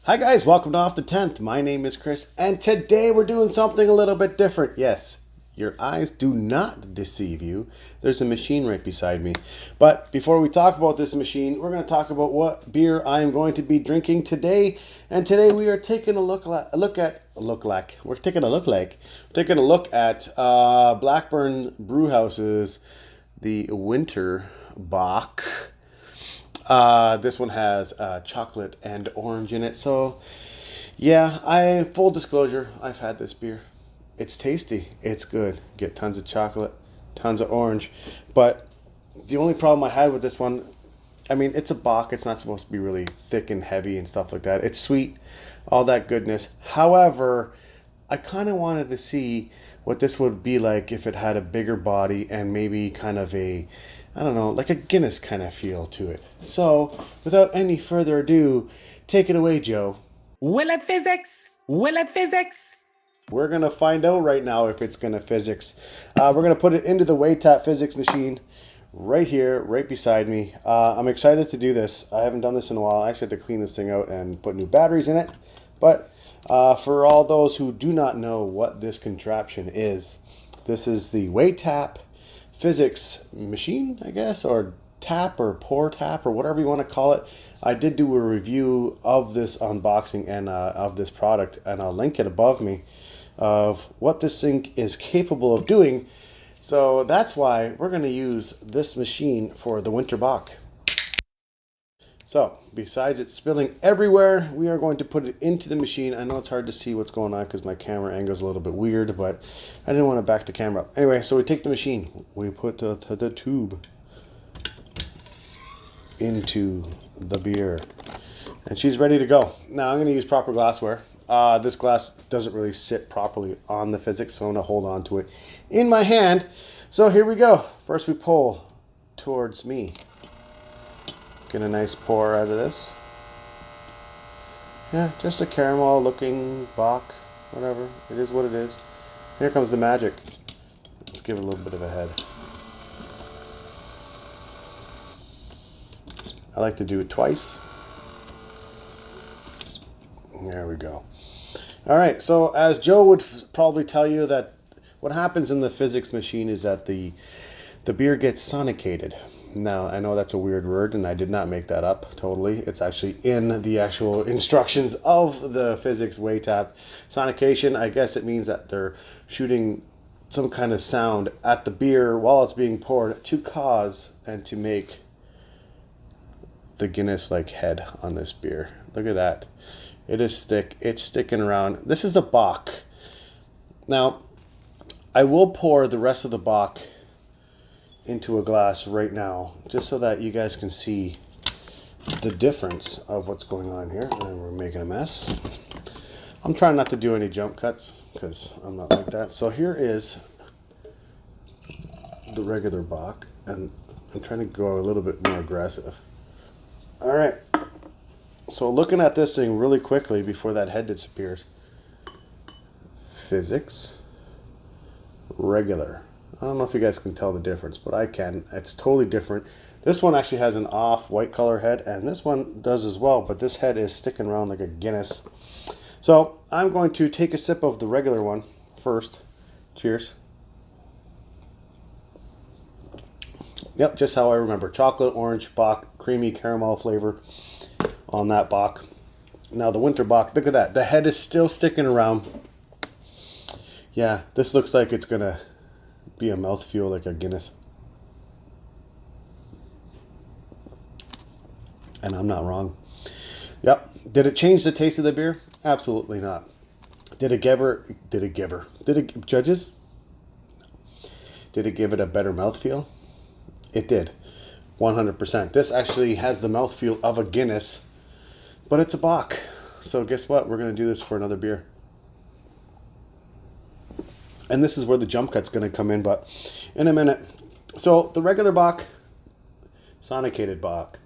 Hi guys, welcome to Off the 10th. My name is Chris, and today we're doing something a little bit different. Yes, your eyes do not deceive you. There's a machine right beside me. But before we talk about this machine, we're going to talk about what beer I am going to be drinking today. And today we are taking a look at Blackburn Brewhouse's the Winter Bock. This one has chocolate and orange in it. So, yeah, full disclosure, I've had this beer. It's tasty. It's good. Get tons of chocolate, tons of orange. But the only problem I had with this one, I mean, it's a bock. It's not supposed to be really thick and heavy and stuff like that. It's sweet, all that goodness. However, I kind of wanted to see what this would be like if it had a bigger body and maybe kind of I don't know, like a Guinness kind of feel to it. So, without any further ado, take it away, Joe. Waytap Fizzics! Waytap Fizzics! We're going to find out right now if it's going to physics. We're going to put it into the Waytap Fizzics Machine right here, right beside me. I'm excited to do this. I haven't done this in a while. I actually had to clean this thing out and put new batteries in it. But for all those who do not know what this contraption is, this is the Waytap Fizzics Machine, I guess, or tap or pour tap or whatever you want to call it. I did do a review of this unboxing and of this product, and I'll link it above me of what this thing is capable of doing. So that's why we're going to use this machine for the Winter Bock. So, besides it spilling everywhere, we are going to put it into the machine. I know it's hard to see what's going on because my camera angle is a little bit weird, but I didn't want to back the camera up. Anyway, so we take the machine, we put the tube into the beer, and she's ready to go. Now, I'm going to use proper glassware. This glass doesn't really sit properly on the Fizzics, so I'm going to hold on to it in my hand. So here we go. First, we pull towards me. Get a nice pour out of this. Yeah, just a caramel looking bock, whatever. It is what it is. Here comes the magic. Let's give it a little bit of a head. I like to do it twice. There we go. All right, so as Joe would probably tell you, that what happens in the Fizzics machine is that the beer gets sonicated. Now, I know that's a weird word, and I did not make that up totally. It's actually in the actual instructions of the Fizzics Waytap. Sonication, I guess it means that they're shooting some kind of sound at the beer while it's being poured to cause and to make the Guinness-like head on this beer. Look at that. It is thick. It's sticking around. This is a bock. Now, I will pour the rest of the bock into a glass right now, just so that you guys can see the difference of what's going on here. And we're making a mess. I'm trying not to do any jump cuts because I'm not like that. So here is the regular bock, and I'm trying to go a little bit more aggressive. All right. So looking at this thing really quickly before that head disappears. Fizzics. Regular. I don't know if you guys can tell the difference, but I can. It's totally different. This one actually has an off white color head, and this one does as well, but this head is sticking around like a Guinness. So I'm going to take a sip of the regular one first. Cheers. Yep, just how I remember. Chocolate, orange, bock, creamy caramel flavor on that bock. Now the Winter Bock, look at that. The head is still sticking around. Yeah, this looks like it's going to be a mouthfeel like a Guinness. And I'm not wrong. Yep. Did it change the taste of the beer? Absolutely not. Judges? Did it give it a better mouthfeel? It did. 100%. This actually has the mouthfeel of a Guinness, but it's a bock. So guess what? We're going to do this for another beer. And this is where the jump cut's going to come in, but in a minute. So the regular bock, sonicated bock.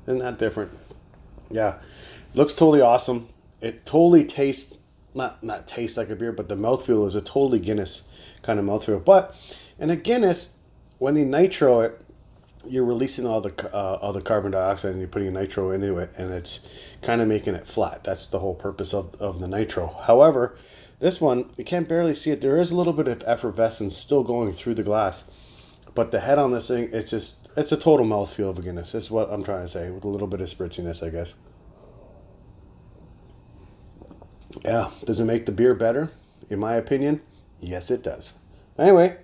Isn't that different? Yeah. Looks totally awesome. It totally tastes, not tastes like a beer, but the mouthfeel is a totally Guinness kind of mouthfeel. But in a Guinness, when you nitro it, you're releasing all the carbon dioxide and you're putting nitro into it, and it's kind of making it flat. That's the whole purpose of the nitro. However, this one, you can barely see it. There is a little bit of effervescence still going through the glass, but the head on this thing, it's a total mouthfeel of a Guinness. That's what I'm trying to say, with a little bit of spritziness, I guess. Yeah, does it make the beer better? In my opinion, yes, it does. Anyway,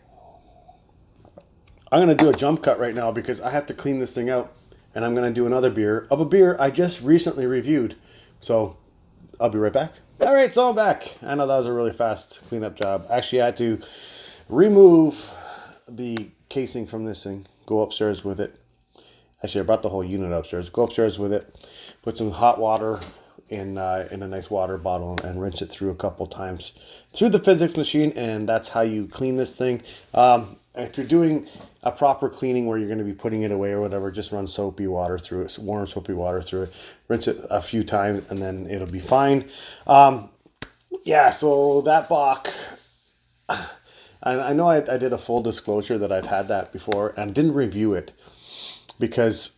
I'm going to do a jump cut right now because I have to clean this thing out, and I'm going to do another beer of a beer I just recently reviewed. So I'll be right back. All right, so I'm back. I know that was a really fast cleanup job. Actually, I had to remove the casing from this thing, go upstairs with it. Actually, I brought the whole unit upstairs. Go upstairs with it, put some hot water in a nice water bottle and rinse it through a couple times through the Fizzics machine, and that's how you clean this thing. If you're doing a proper cleaning where you're going to be putting it away or whatever, just run soapy water through it, warm soapy water through it, rinse it a few times, and then it'll be fine. Yeah, so that Bach, I know I did a full disclosure that I've had that before and didn't review it because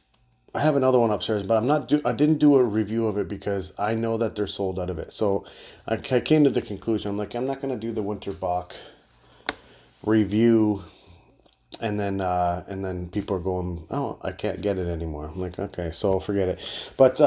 I have another one upstairs, but I didn't do a review of it because I know that they're sold out of it. So I came to the conclusion, I'm like, I'm not going to do the Winter Bach review, and then people are going, oh, I can't get it anymore. I'm like, okay, so forget it. But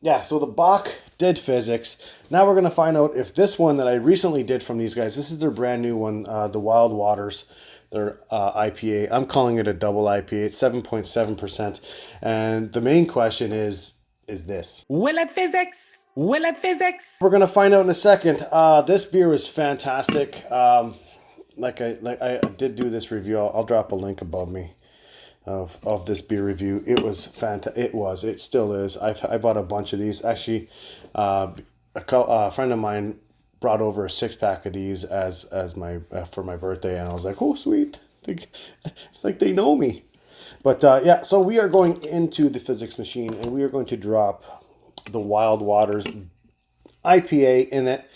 yeah, so the Bach did Fizzics. Now we're going to find out if this one that I recently did from these guys, this is their brand new one, the Wild Waters, their IPA. I'm calling it a double IPA. It's 7.7%. And the main question is this. Will it Fizzics? Will it Fizzics? We're going to find out in a second. This beer is fantastic. Like I did do this review. I'll drop a link above me of this beer review. It was fantastic. It still is. I bought a bunch of these. Actually, a friend of mine brought over a 6-pack of these as my for my birthday, and I was like, oh, sweet. It's like they know me. But yeah, so we are going into the Fizzics machine, and we are going to drop the Wild Waters IPA in it.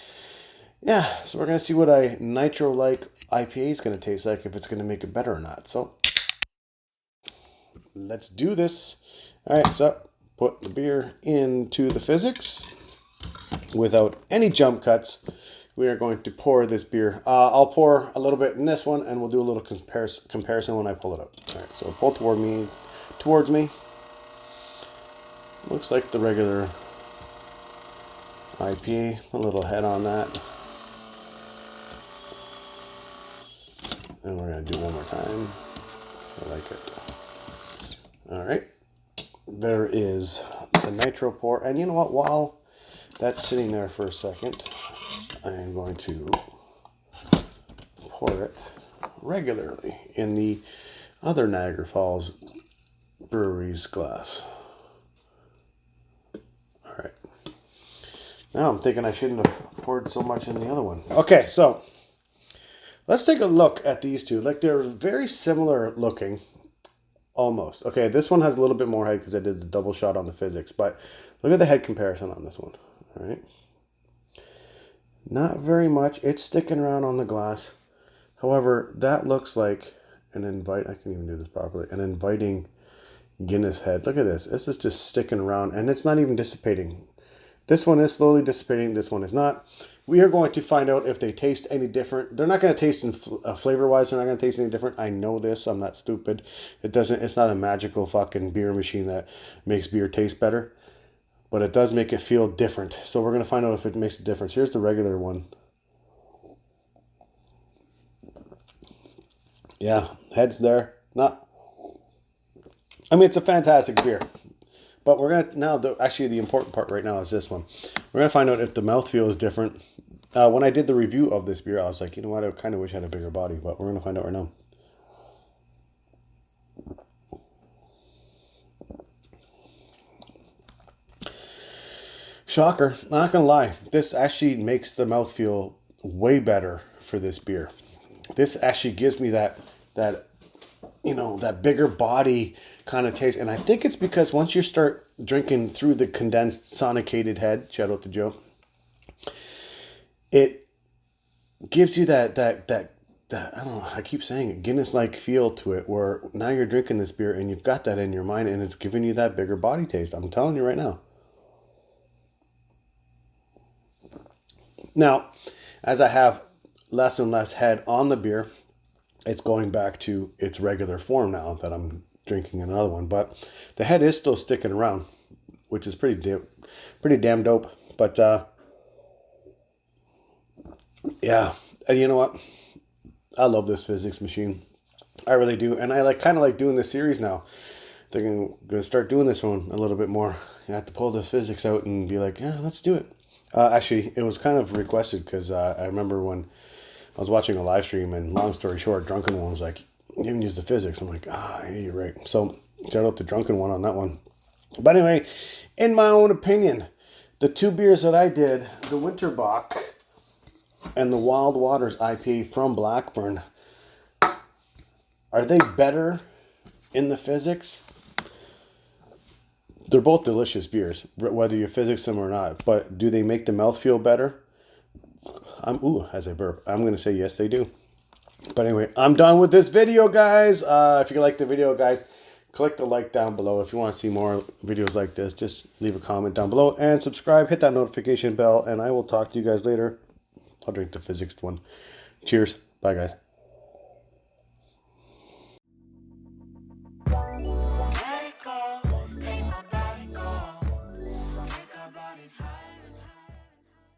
Yeah, so we're going to see what a nitro-like IPA is going to taste like, if it's going to make it better or not. So let's do this. All right, so put the beer into the Fizzics without any jump cuts. We are going to pour this beer. I'll pour a little bit in this one, and we'll do a little comparison when I pull it up. All right, so pull towards me. Looks like the regular IPA. A little head on that. And we're going to do one more time. I like it. All right. There is the nitro pour. And you know what? While that's sitting there for a second, I am going to pour it regularly in the other Niagara Falls Brewery's glass. All right. Now I'm thinking I shouldn't have poured so much in the other one. Okay, so let's take a look at these two. Like, they're very similar looking, almost. Okay, this one has a little bit more head because I did the double shot on the Fizzics, but look at the head comparison on this one. All right. Not very much. It's sticking around on the glass. However, that looks like I can't even do this properly, an inviting Guinness head. Look at this. This is just sticking around, and it's not even dissipating. This one is slowly dissipating. This one is not. We are going to find out if they taste any different. They're not going to taste in flavor-wise. They're not going to taste any different. I know this. I'm not stupid. It's not a magical fucking beer machine that makes beer taste better. But it does make it feel different. So we're going to find out if it makes a difference. Here's the regular one. Yeah, head's there. It's a fantastic beer. But we're going to, now, actually the important part right now is this one. We're going to find out if the mouthfeel is different. When I did the review of this beer, I was like, you know what, I kind of wish I had a bigger body. But we're going to find out right now. Shocker, not gonna lie, this actually makes the mouthfeel way better for this beer. This actually gives me that bigger body kind of taste, and I think it's because once you start drinking through the condensed sonicated head, shout out to Joe, it gives you that that, I don't know, I keep saying it, Guinness-like feel to it, where now you're drinking this beer and you've got that in your mind and it's giving you that bigger body taste. I'm telling you right now. Now, as I have less and less head on the beer, it's going back to its regular form now that I'm drinking another one. But the head is still sticking around, which is pretty damn dope. But yeah, and you know what? I love this Fizzics machine. I really do, and I kind of like doing this series now. Thinking I'm gonna start doing this one a little bit more. I have to pull this Fizzics out and be like, yeah, let's do it. Actually, it was kind of requested because I remember when I was watching a live stream, and long story short, Drunken One was like, you haven't used the Fizzics. I'm like, yeah, you're right. So shout out to Drunken One on that one. But anyway, in my own opinion, the two beers that I did, the Winterbach and the Wild Waters IPA from Blackburn, are they better in the Fizzics? They're both delicious beers, whether you Fizzics them or not. But do they make the mouth feel better? As I burp, I'm going to say yes, they do. But anyway, I'm done with this video, guys. If you like the video, guys, click the like down below. If you want to see more videos like this, just leave a comment down below and subscribe. Hit that notification bell, and I will talk to you guys later. I'll drink the Fizzics one. Cheers. Bye, guys.